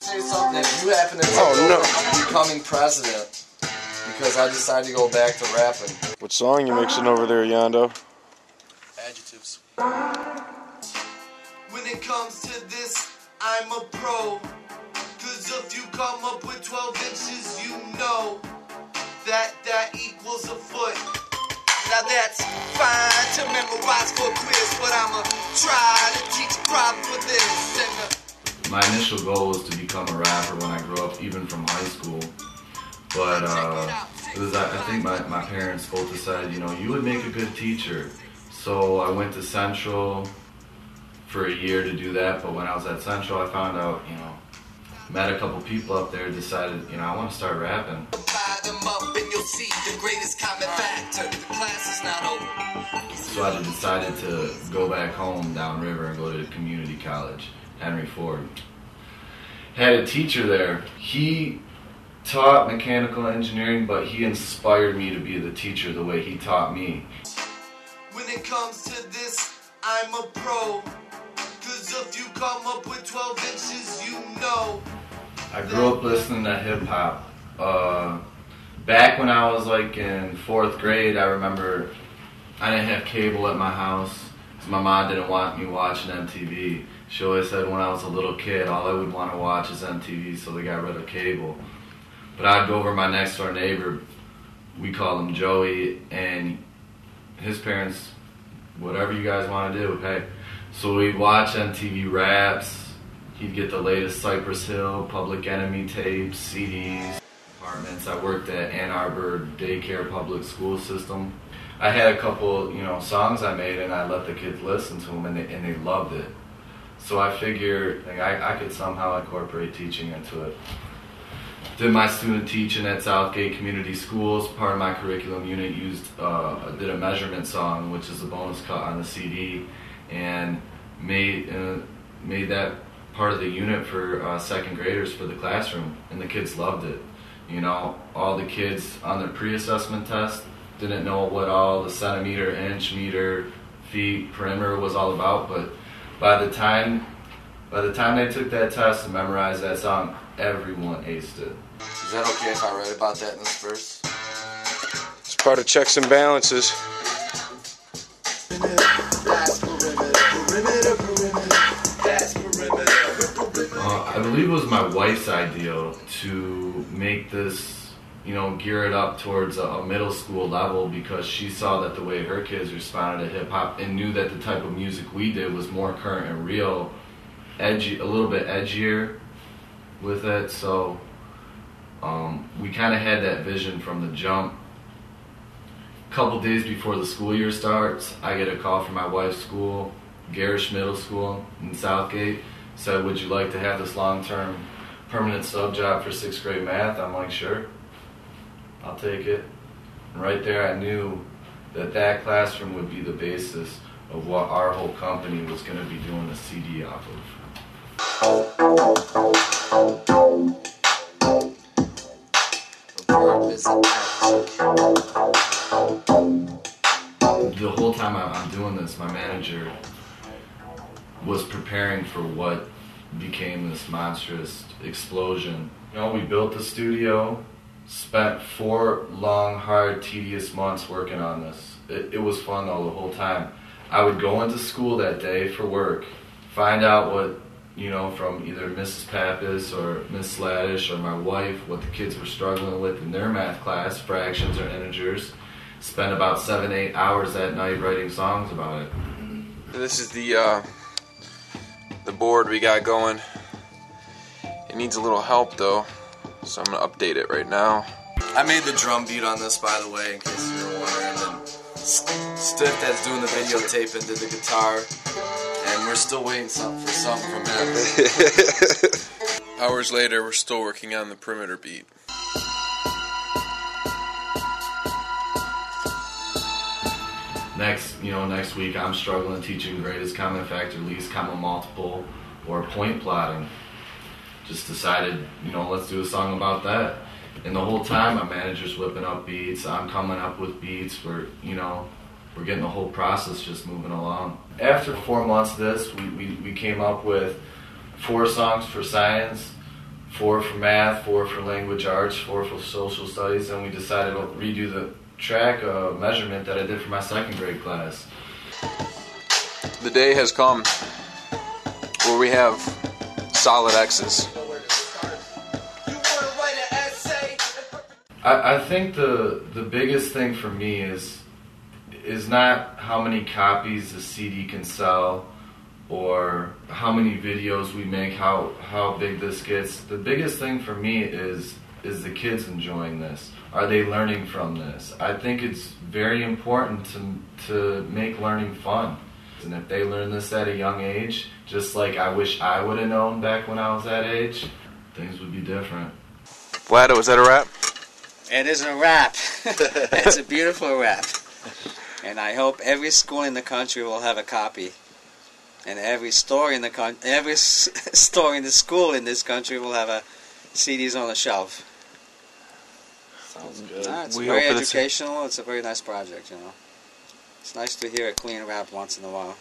Say something if you happen to take over becoming president, because I decided to go back to rapping. What song you mixing over there, Yondo? Adjectives. When it comes to this, I'm a pro. Cause if you come up with 12 inches, you know that equals a foot. Now that's fine to memorize for a quiz, but I'ma try to teach a problem for this. My initial goal was to become a rapper when I grew up, even from high school. But it was, I think my parents both decided, you know, you would make a good teacher. So I went to Central for a year to do that, but when I was at Central, I found out, you know, met a couple people up there, decided, you know, I want to start rapping. So I decided to go back home downriver and go to community college, Henry Ford. Had a teacher there. He taught mechanical engineering, but he inspired me to be the teacher the way he taught me. When it comes to this, I'm a pro. Cause if you come up with 12 inches, you know. I grew up listening to hip hop. Back when I was like in 4th grade, I remember I didn't have cable at my house because my mom didn't want me watching MTV. She always said when I was a little kid, all I would want to watch is MTV, so they got rid of cable. But I'd go over to my next door neighbor, we called him Joey, and his parents, whatever you guys want to do, okay? So we'd watch MTV Raps. He'd get the latest Cypress Hill, Public Enemy tapes, CDs, apartments. I worked at Ann Arbor Daycare Public School System. I had a couple, you know, songs I made, and I let the kids listen to them, and they loved it. So I figured like, I could somehow incorporate teaching into it. Did my student teaching at Southgate Community Schools. Part of my curriculum unit did a measurement song, which is a bonus cut on the CD, and made that part of the unit for 2nd graders for the classroom, and the kids loved it. You know, all the kids on their pre-assessment test didn't know what all the centimeter, inch, meter, feet, perimeter was all about, but by the time they took that test and memorized that song, everyone aced it. Is that okay if I write about that in this verse? It's part of checks and balances. I believe it was my wife's idea to make this, you know, gear it up towards a middle school level, because she saw that the way her kids responded to hip hop and knew that the type of music we did was more current and real, edgy, a little bit edgier with it. So we kind of had that vision from the jump. A couple days before the school year starts, I get a call from my wife's school, Garish Middle School in Southgate. Said, would you like to have this long-term permanent sub job for 6th grade math? I'm like, sure, I'll take it. And right there I knew that classroom would be the basis of what our whole company was going to be doing a CD off of. The whole time I'm doing this, my manager was preparing for what became this monstrous explosion. You know, we built the studio, spent 4 long, hard, tedious months working on this. It was fun though the whole time. I would go into school that day for work, find out what, you know, from either Mrs. Pappas or Miss Sladish or my wife, what the kids were struggling with in their math class, fractions or integers. Spend about 7-8 hours that night writing songs about it. This is the board we got going. It needs a little help though, so I'm gonna update it right now. I made the drum beat on this, by the way, in case you were wondering. And Stiff, that's doing the videotaping, did the guitar, and we're still waiting for something from him. Hours later, we're still working on the perimeter beat. Next week I'm struggling teaching greatest common factor, least common multiple, or point plotting. Just decided, let's do a song about that. And the whole time my manager's whipping up beats, I'm coming up with beats, we're getting the whole process just moving along. After 4 months of this, we came up with 4 songs for science, 4 for math, 4 for language arts, 4 for social studies, and we decided to redo the track measurement that I did for my 2nd grade class. The day has come where we have solid X's. I think the biggest thing for me is not how many copies the CD can sell or how many videos we make, how big this gets. The biggest thing for me is the kids enjoying this. Are they learning from this? I think it's very important to make learning fun. And if they learn this at a young age, just like I wish I would have known back when I was that age, things would be different. Vlado, is that a wrap? It is a wrap. It's a beautiful wrap. And I hope every school in the country will have a copy. And every store in the school in this country will have a CDs on the shelf. Sounds good. It's very educational. It's a very nice project, you know. It's nice to hear a clean rap once in a while.